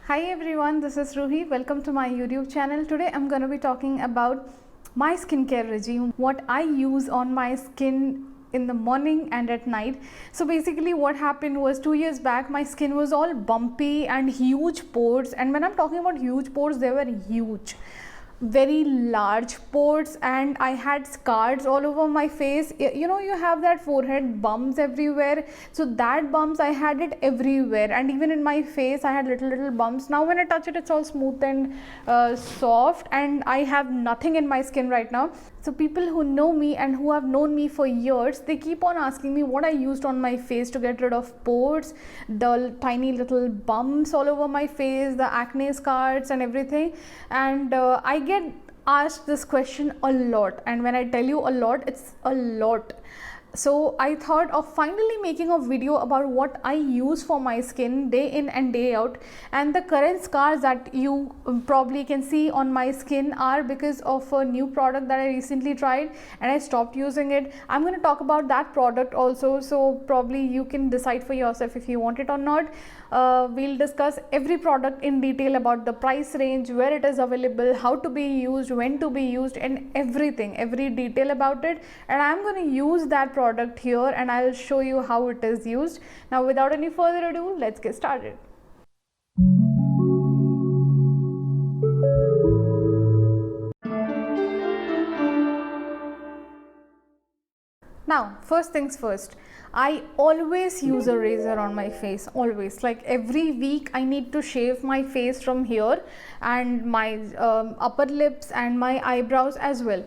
Hi everyone, this is Ruhi. Welcome to my YouTube channel. Today I'm going to be talking about my skincare regime, what I use on my skin in the morning and at night. So basically what happened was 2 years back my skin was all bumpy and huge pores, and when I'm talking about huge pores, they were huge, very large pores, and I had scars all over my face. You know, you have that forehead bumps everywhere, so that bumps I had it everywhere, and even in my face I had little bumps. Now when I touch it, it's all smooth and soft, and I have nothing in my skin right now. So people who know me and who have known me for years, they keep on asking me what I used on my face to get rid of pores, the tiny little bumps all over my face, the acne scars and everything. And I get asked this question a lot, and when I tell you a lot, it's a lot. So I thought of finally making a video about what I use for my skin day in and day out, and the current scars that you probably can see on my skin are because of a new product that I recently tried and I stopped using it. I'm going to talk about that product also, so probably you can decide for yourself if you want it or not. We'll discuss every product in detail, about the price range, where it is available, how to be used, when to be used, and everything, every detail about it. And I'm going to use that product here and I'll show you how it is used. Now without any further ado, let's get started. Now, first things first, I always use a razor on my face, always. Like every week I need to shave my face from here, and my upper lips and my eyebrows as well.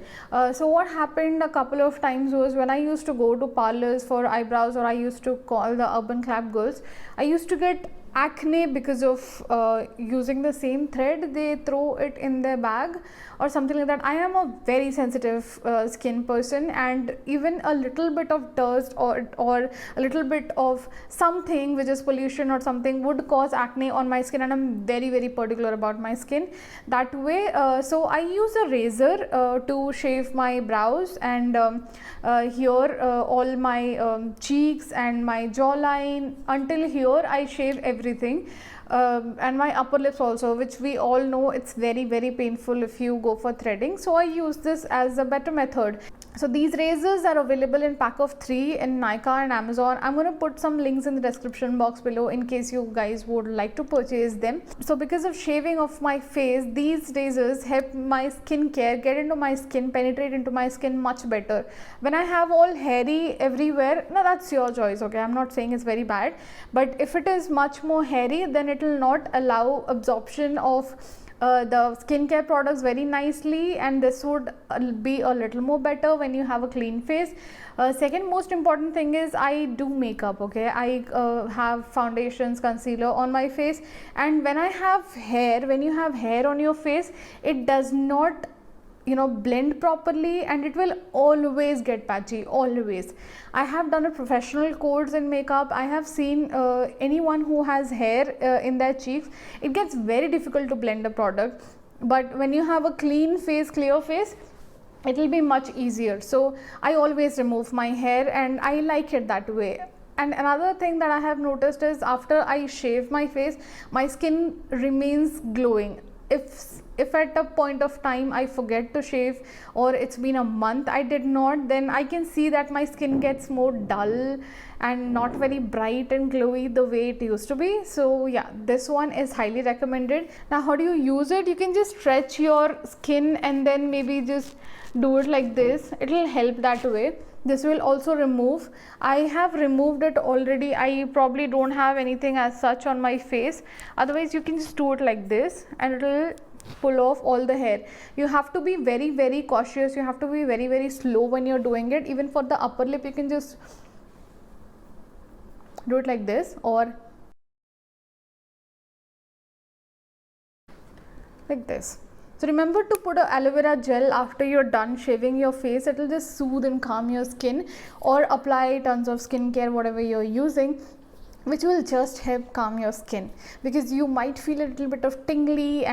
So what happened a couple of times was, when I used to go to parlors for eyebrows, or I used to call the urban clap girls, I used to get acne because of using the same thread. They throw it in their bag or something like that. I am a very sensitive skin person, and even a little bit of dust or a little bit of something which is pollution or something would cause acne on my skin, and I'm very particular about my skin that way. So I use a razor to shave my brows, and here all my cheeks and my jawline, until here I shave everything. And my upper lips also, which we all know it's very painful if you go for threading. So I use this as a better method. So these razors are available in pack of 3 in Nykaa and Amazon. I'm going to put some links in the description box below in case you guys would like to purchase them. So because of shaving of my face, these razors help my skincare get into my skin, penetrate into my skin much better. When I have all hairy everywhere, now that's your choice, okay? I'm not saying it's very bad, but if it is much more hairy, then it will not allow absorption of the skincare products very nicely, and this would be a little more better when you have a clean face. Second most important thing is, I do makeup, okay? I have foundations, concealer on my face, and when I have hair, when you have hair on your face, it does not, you know, blend properly, and it will always get patchy, always. I have done a professional course in makeup. I have seen anyone who has hair in their cheeks, it gets very difficult to blend the product, but when you have a clean face, clear face, it will be much easier. So I always remove my hair, and I like it that way. And another thing that I have noticed is, after I shave my face, my skin remains glowing. If at a point of time I forget to shave, or it's been a month I did not, then I can see that my skin gets more dull and not very bright and glowy the way it used to be. So yeah, this one is highly recommended. Now how do you use it? You can just stretch your skin and then maybe just do it like this. It will help that way. This will also remove. I have removed it already. I probably don't have anything as such on my face. Otherwise you can just do it like this, and it will pull off all the hair. You have to be very cautious. You have to be very slow when you're doing it. Even for the upper lip, you can just do it like this, or like this. So remember to put a aloe vera gel after you're done shaving your face. It will just soothe and calm your skin, or apply tons of skincare, whatever you're using, which will just help calm your skin, because you might feel a little bit of tingly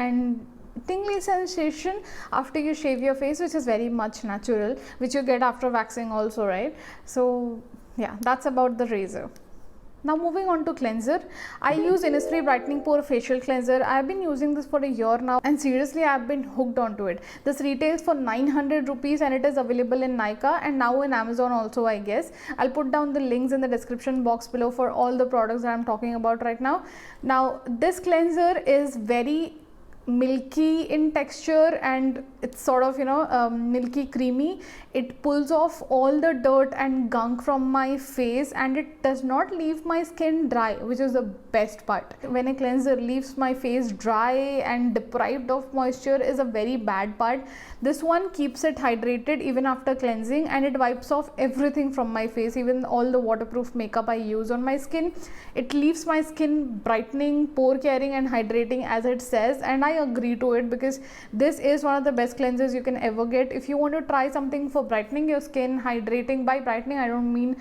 sensation after you shave your face, which is very much natural, which you get after waxing also, right? So yeah, that's about the razor. Now moving on to cleanser, I use Innisfree Brightening Pore Facial Cleanser. I have been using this for a year now, and seriously I have been hooked onto it. This retails for 900 rupees and it is available in Nykaa and now in Amazon also, I guess. I'll put down the links in the description box below for all the products that I'm talking about right now. Now this cleanser is very milky in texture and it's sort of, you know, milky creamy. It pulls off all the dirt and gunk from my face and it does not leave my skin dry, which is the best part. When a cleanser leaves my face dry and deprived of moisture is a very bad part. This one keeps it hydrated even after cleansing, and it wipes off everything from my face, even all the waterproof makeup I use on my skin. It leaves my skin brightening, pore caring and hydrating as it says, and I agree to it because this is one of the best cleansers you can ever get. If you want to try something for brightening your skin, hydrating, by brightening I don't mean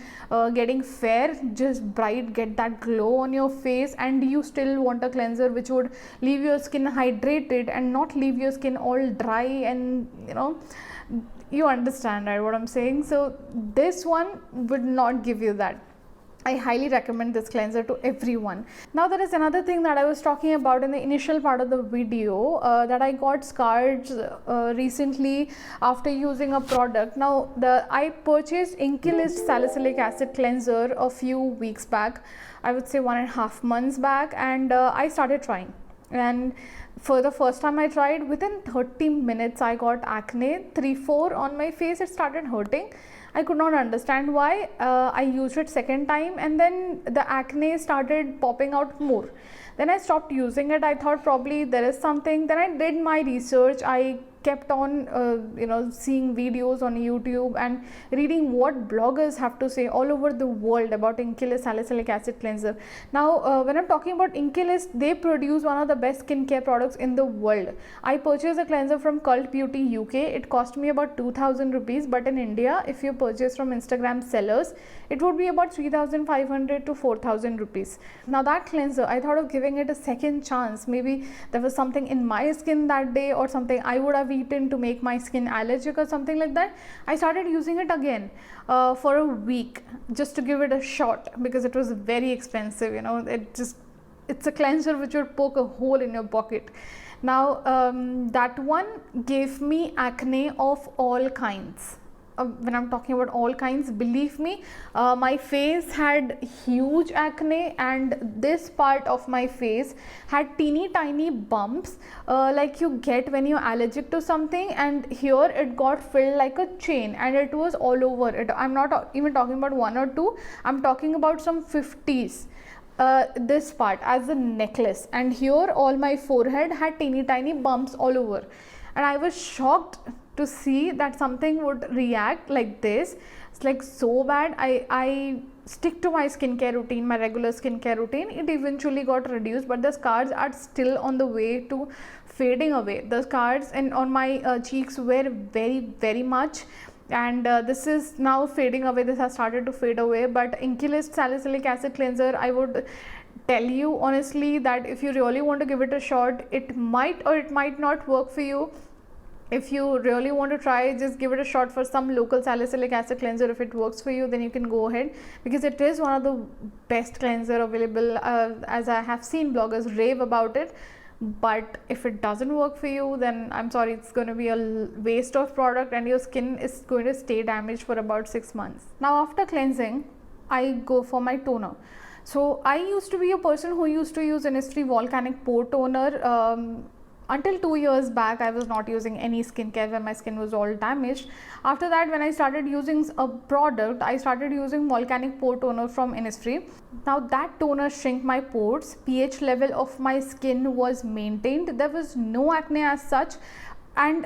getting fair, just bright, get that glow on your face, and you still want a cleanser which would leave your skin hydrated and not leave your skin all dry, and you know, you understand, right, what I'm saying. So this one would not give you that. I highly recommend this cleanser to everyone. Now there is another thing that I was talking about in the initial part of the video, that I got scars recently after using a product. Now I purchased Inkey List Salicylic Acid Cleanser a few weeks back, I would say 1.5 months back, and I started trying. And for the first time I tried, within 30 minutes I got acne, 3-4 on my face. It started hurting. I could not understand why. I used it second time and then the acne started popping out more. Then I stopped using it. I thought probably there is something. Then I did my research. I kept on seeing videos on YouTube and reading what bloggers have to say all over the world about Inkey List Salicylic Acid Cleanser. Now when I'm talking about Inkey List, they produce one of the best skincare products in the world. I purchased a cleanser from Cult Beauty UK. It cost me about 2000 rupees, but in India if you purchase from Instagram sellers it would be about 3500 to 4000 rupees. Now that cleanser, I thought of giving it a second chance. Maybe there was something in my skin that day or something I would have eaten to make my skin allergic or something like that. I started using it again for a week just to give it a shot because it was very expensive, you know. It's a cleanser which would poke a hole in your pocket. Now that one gave me acne of all kinds. When I'm talking about all kinds, believe me, my face had huge acne and this part of my face had teeny tiny bumps like you get when you're allergic to something, and here it got filled like a chain and it was all over it. I'm not even talking about 1 or 2, I'm talking about some 50s. This part as a necklace, and here all my forehead had teeny tiny bumps all over, and I was shocked to see that something would react like this. It's like so bad. I stick to my skincare routine, my regular skincare routine. It eventually got reduced, but the scars are still on the way to fading away. The scars on my cheeks were very much, and this is now fading away. This has started to fade away. But Inkey List Salicylic Acid Cleanser, I would tell you honestly that if you really want to give it a shot, it might or it might not work for you. If you really want to try, just give it a shot for some local salicylic acid cleanser. If it works for you, then you can go ahead, because it is one of the best cleanser available, as I have seen bloggers rave about it. But if it doesn't work for you, then I'm sorry, it's going to be a waste of product and your skin is going to stay damaged for about 6 months. Now after cleansing, I go for my toner. So I used to be a person who used to use Innisfree Volcanic Pore Toner. Until 2 years back, I was not using any skincare when my skin was all damaged. After that, when I started using a product, I started using Volcanic Pore Toner from Innisfree. Now that toner shrink my pores, pH level of my skin was maintained, there was no acne as such, and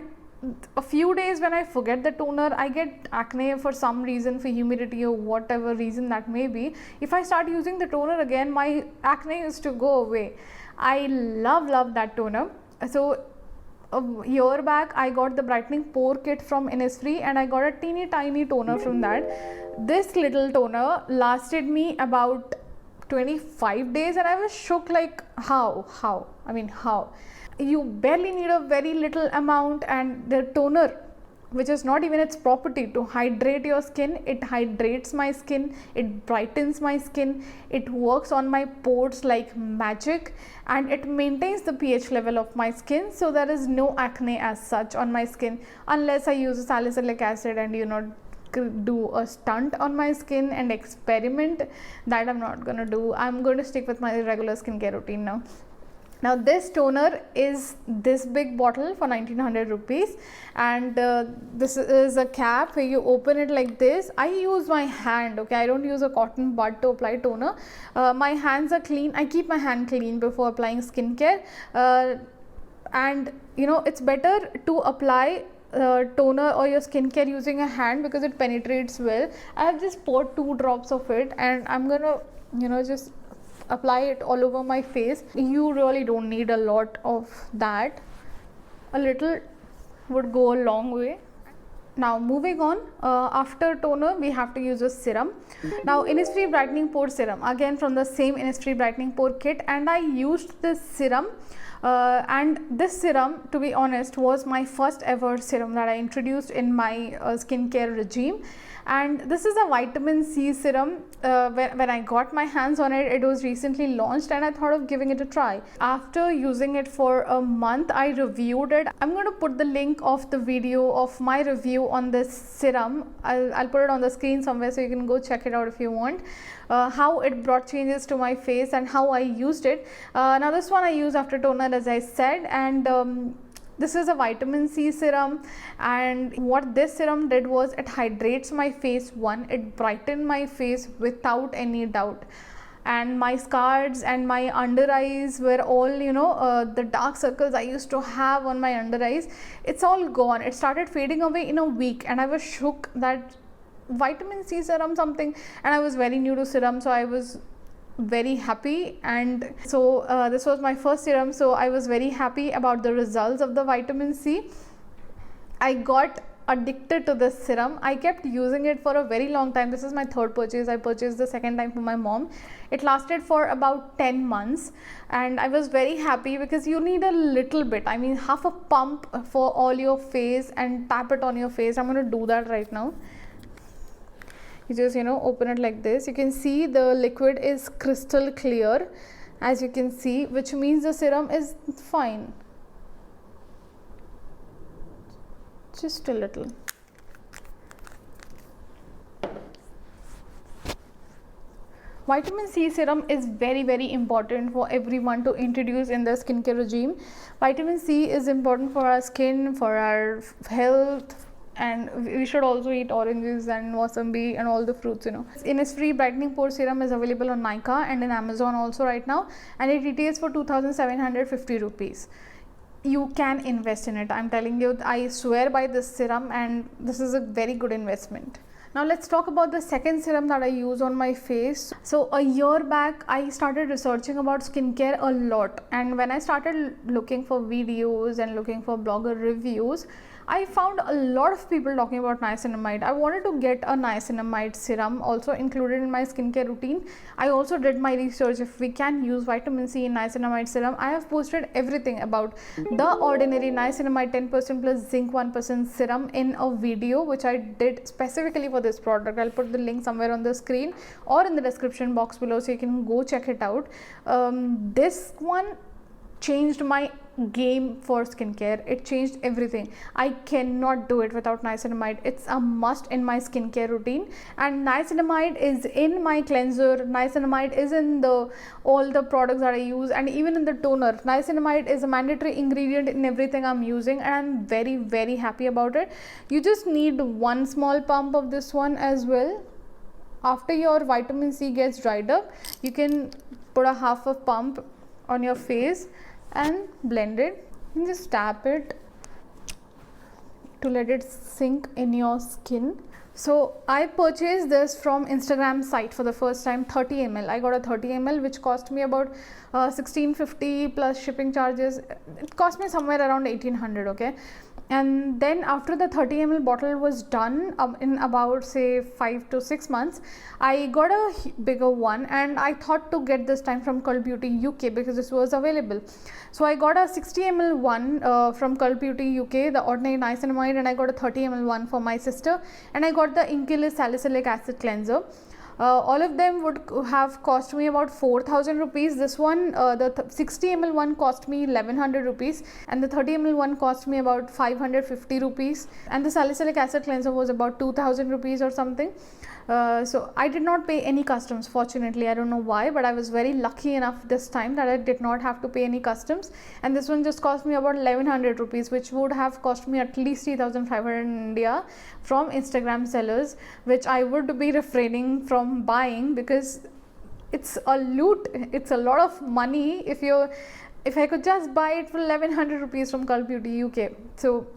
a few days when I forget the toner, I get acne for some reason, for humidity or whatever reason that may be. If I start using the toner again, my acne used to go away. I love that toner. So a year back I got the brightening pore kit from Innisfree and I got a teeny tiny toner from that. This little toner lasted me about 25 days and I was shook, like how? I mean, how? You barely need a very little amount, and the toner which is not even its property to hydrate your skin. It hydrates my skin, it brightens my skin, it works on my pores like magic, and it maintains the pH level of my skin, so there is no acne as such on my skin, unless I use salicylic acid and do a stunt on my skin and experiment. That I'm not gonna do. I'm going to stick with my regular skincare routine now. Now this toner is this big bottle for 1900 rupees, and this is a cap where you open it like this. I use my hand, okay, I don't use a cotton bud to apply toner. My hands are clean. I keep my hand clean before applying skincare, and it's better to apply toner or your skincare using a hand because it penetrates well. I have just poured 2 drops of it, and I'm gonna just apply it all over my face. You really don't need a lot of that. A little would go a long way. Now moving on, after toner we have to use a serum. Now Innisfree Brightening Pore Serum, again from the same Innisfree Brightening Pore Kit, and I used this serum. And this serum, to be honest, was my first ever serum that I introduced in my skincare regime. And this is a vitamin C serum. When I got my hands on it, it was recently launched, and I thought of giving it a try. After using it for a month, I reviewed it. I'm going to put the link of the video of my review on this serum. I'll put it on the screen somewhere, so you can go check it out if you want. How it brought changes to my face and how I used it. Now this one I use after toner, as I said, and this is a vitamin C serum, and what this serum did was it hydrates my face. It brightened my face without any doubt, and my scars and my under eyes were all, the dark circles I used to have on my under eyes, it's all gone. It started fading away in a week, and I was shook that vitamin C serum something, and I was very new to serum, so I was very happy. And so this was my first serum, so I was very happy about the results of the vitamin C. I got addicted to this serum. I kept using it for a very long time. This is my third purchase. I purchased the second time for my mom. It lasted for about 10 months, and I was very happy because you need a little bit, I mean half a pump for all your face, and tap it on your face. I'm going to do that right now. You just open it like this. You can see the liquid is crystal clear, as you can see, which means the serum is fine. Just a little. Vitamin C serum is very, very important for everyone to introduce in their skincare regime. Vitamin C is important for our skin, for our health, and we should also eat oranges and wasabi and all the fruits. Innisfree Brightening Pore Serum is available on Nykaa and in Amazon also right now, and it retails for 2,750 rupees. You can invest in it. I'm telling you, I swear by this serum, and this is a very good investment. Now let's talk about the second serum that I use on my face. So a year back, I started researching about skincare a lot, and when I started looking for videos and looking for blogger reviews, I found a lot of people talking about niacinamide. I wanted to get a niacinamide serum also included in my skincare routine. I also did my research if we can use vitamin C in niacinamide serum. I have posted everything about the ordinary niacinamide 10% plus zinc 1% serum in a video which I did specifically for this product. I'll put the link somewhere on the screen or in the description box below, so you can go check it out. This one changed my game for skincare. It changed everything. I cannot do it without niacinamide. It's a must in my skincare routine, and niacinamide is in my cleanser. Niacinamide is in all the products that I use, and even in the toner. Niacinamide is a mandatory ingredient in everything I'm using, and I'm very, very happy about it. You just need one small pump of this one as well. After your vitamin C gets dried up, you can put a half a pump on your face and blend it, and just tap it to let it sink in your skin. So I purchased this from Instagram site for the first time, 30 ml. I got a 30 ml which cost me about 1650 plus shipping charges. It cost me somewhere around 1800, okay. And then after the 30 ml bottle was done, in about say 5 to 6 months, I got a bigger one, and I thought to get this time from Cult Beauty UK because this was available. So I got a 60 ml one from Cult Beauty UK, the ordinary niacinamide, and I got a 30 ml one for my sister, and I got the Inkillis Salicylic Acid Cleanser. All of them would have cost me about 4000 rupees. This one, the 60 ml one cost me 1100 rupees, and the 30 ml one cost me about 550 rupees, and the salicylic acid cleanser was about 2000 rupees or something. So I did not pay any customs, fortunately. I don't know why, but I was very lucky enough this time that I did not have to pay any customs, and this one just cost me about 1100 rupees, which would have cost me at least 3500 in India from Instagram sellers, which I would be refraining from buying because it's a loot. It's a lot of money if I could just buy it for 1100 rupees from Cult Beauty UK. So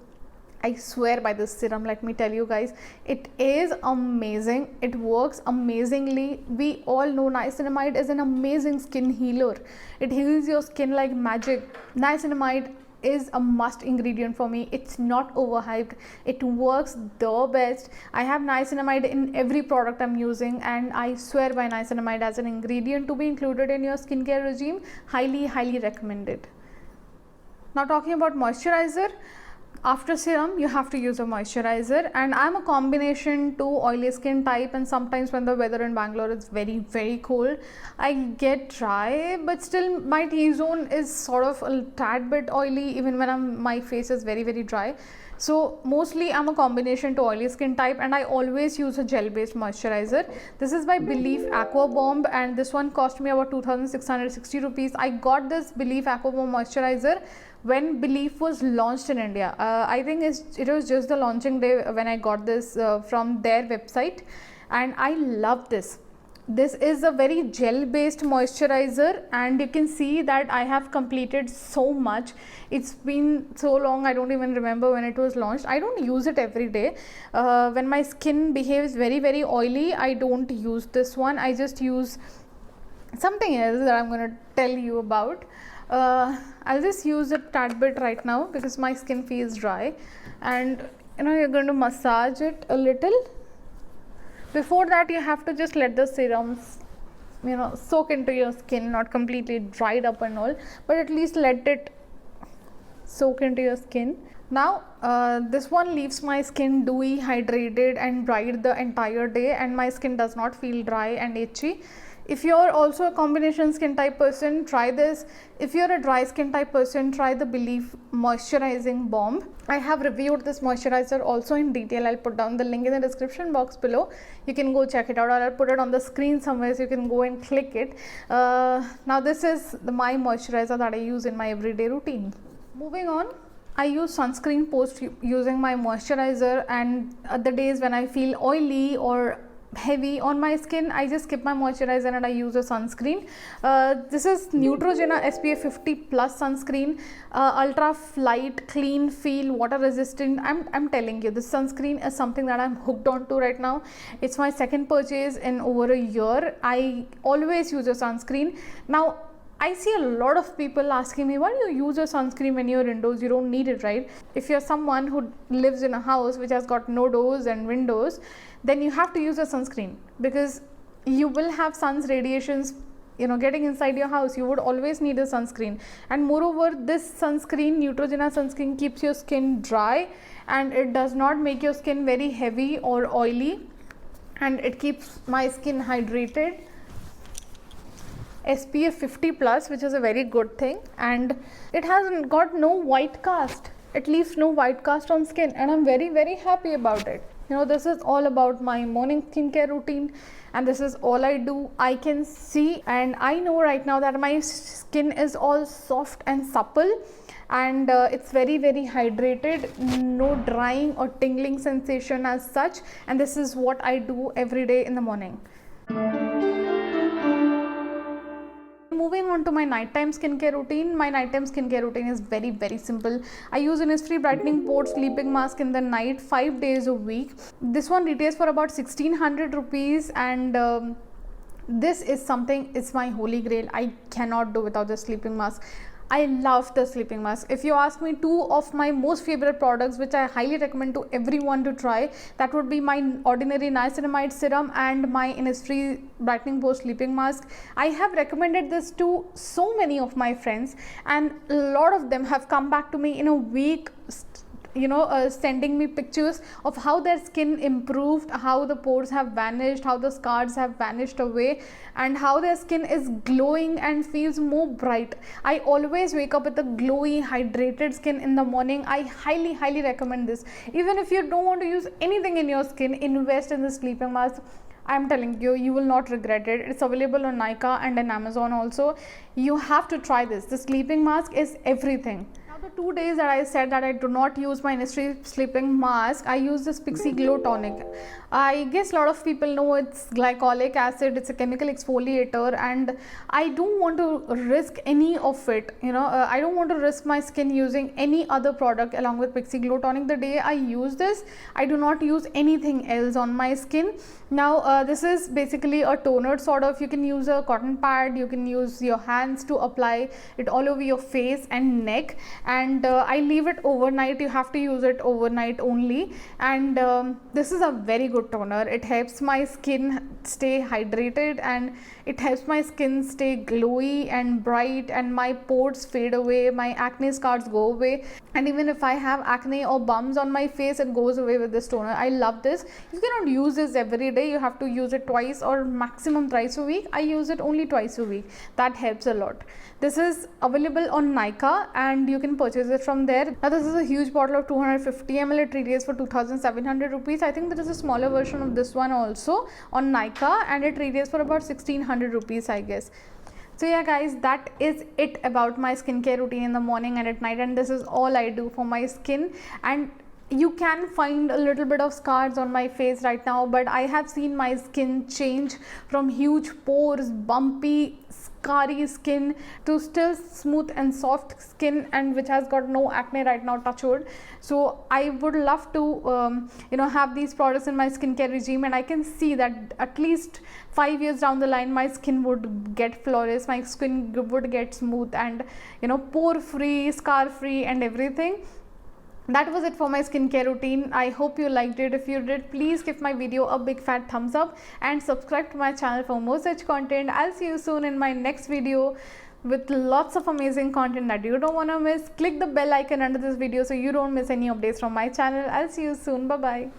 I swear by this serum, let me tell you guys, it is amazing. It works amazingly. We all know niacinamide is an amazing skin healer. It heals your skin like magic. Niacinamide is a must ingredient for me. It's not overhyped. It works the best. I have niacinamide in every product I'm using, and I swear by niacinamide as an ingredient to be included in your skincare regime. Highly, highly recommended. Now talking about moisturizer. After serum, you have to use a moisturizer, and I'm a combination to oily skin type, and sometimes when the weather in Bangalore is very, very cold, I get dry, but still my T-zone is sort of a tad bit oily even when my face is very, very dry. So mostly I'm a combination to oily skin type, and I always use a gel based moisturizer. This is by Belif Aqua Bomb, and this one cost me about 2660 rupees. I got this Belif Aqua Bomb moisturizer when Belif was launched in India. I think it was just the launching day when I got this from their website, and I love this. This is a very gel based moisturizer, and you can see that I have completed so much. It's been so long, I don't even remember when it was launched. I don't use it every day. When my skin behaves very, very oily, I don't use this one. I just use something else that I'm going to tell you about. I'll just use a tad bit right now because my skin feels dry, and you're going to massage it a little. Before that, you have to just let the serums soak into your skin, not completely dried up and all, but at least let it soak into your skin. Now this one leaves my skin dewy, hydrated and bright the entire day, and my skin does not feel dry and itchy. If you're also a combination skin type person, try this. If you're a dry skin type person, try the Belif Moisturizing Bomb. I have reviewed this moisturizer also in detail. I'll put down the link in the description box below. You can go check it out, or I'll put it on the screen somewhere so you can go and click it. Now this is my moisturizer that I use in my everyday routine. Moving on, I use sunscreen post using my moisturizer, and the days when I feel oily or heavy on my skin, I just skip my moisturizer and I use a sunscreen. This is Neutrogena SPF 50 plus sunscreen, ultra light, clean feel, water resistant. I'm telling you, this sunscreen is something that I'm hooked on to right now. It's my second purchase in over a year. I always use a sunscreen. Now I see a lot of people asking me, why do you use a sunscreen when you're indoors? You don't need it, right? If you're someone who lives in a house which has got no doors and windows, then you have to use a sunscreen, because you will have sun's radiations getting inside your house. You would always need a sunscreen, and moreover, this sunscreen, Neutrogena sunscreen, keeps your skin dry, and it does not make your skin very heavy or oily, and it keeps my skin hydrated. SPF 50 plus, which is a very good thing, and it has got no white cast. It leaves no white cast on skin, and I'm very, very happy about it. This is all about my morning skincare routine, and this is all I do. I can see and I know right now that my skin is all soft and supple, and it's very, very hydrated, no drying or tingling sensation as such, and this is what I do every day in the morning. Moving on to my nighttime skincare routine. My nighttime skincare routine is very simple. I use Innisfree Brightening Pore Sleeping Mask in the night 5 days a week. This one retails for about 1600 rupees, and this is something, it's my holy grail. I cannot do without the sleeping mask. I love the sleeping mask. If you ask me, two of my most favorite products which I highly recommend to everyone to try, that would be my Ordinary Niacinamide Serum and my Innisfree Brightening Pore Sleeping Mask. I have recommended this to so many of my friends, and a lot of them have come back to me in a week, sending me pictures of how their skin improved, how the pores have vanished, how the scars have vanished away, and how their skin is glowing and feels more bright. I always wake up with a glowy, hydrated skin in the morning. I highly recommend this. Even if you don't want to use anything in your skin, invest in the sleeping mask. I'm telling you, you will not regret it. It's available on Nykaa and on Amazon also. You have to try this. The sleeping mask is everything. The 2 days that I said that I do not use my Innisfree sleeping mask, I use this Pixi Glow Tonic. I guess a lot of people know it's glycolic acid, it's a chemical exfoliator, and I don't want to risk any of it. I don't want to risk my skin using any other product along with Pixi Glow Tonic. The day I use this, I do not use anything else on my skin. Now this is basically a toner sort of. You can use a cotton pad, you can use your hands to apply it all over your face and neck, and I leave it overnight. You have to use it overnight only, and this is a very good toner. It helps my skin stay hydrated, and it helps my skin stay glowy and bright, and my pores fade away, my acne scars go away, and even if I have acne or bumps on my face, it goes away with this toner. I love this. You cannot use this every day. You have to use it twice or maximum thrice a week. I use it only twice a week. That helps a lot. This is available on Nykaa, and you can purchase it from there. Now this is a huge bottle of 250 ml. It retails for 2700 rupees. I think there is a smaller version of this one also on Nykaa, and it retails for about 1600 rupees, I guess. So yeah guys, that is it about my skincare routine in the morning and at night, and this is all I do for my skin. And you can find a little bit of scars on my face right now, but I have seen my skin change from huge pores, bumpy, scarry skin to still smooth and soft skin, and which has got no acne right now, touch wood. So I would love to have these products in my skincare regime, and I can see that at least 5 years down the line my skin would get flawless, my skin would get smooth and pore free, scar free and everything. That was it for my skincare routine. I hope you liked it. If you did, please give my video a big fat thumbs up and subscribe to my channel for more such content. I'll see you soon in my next video with lots of amazing content that you don't want to miss. Click the bell icon under this video so you don't miss any updates from my channel. I'll see you soon. Bye bye.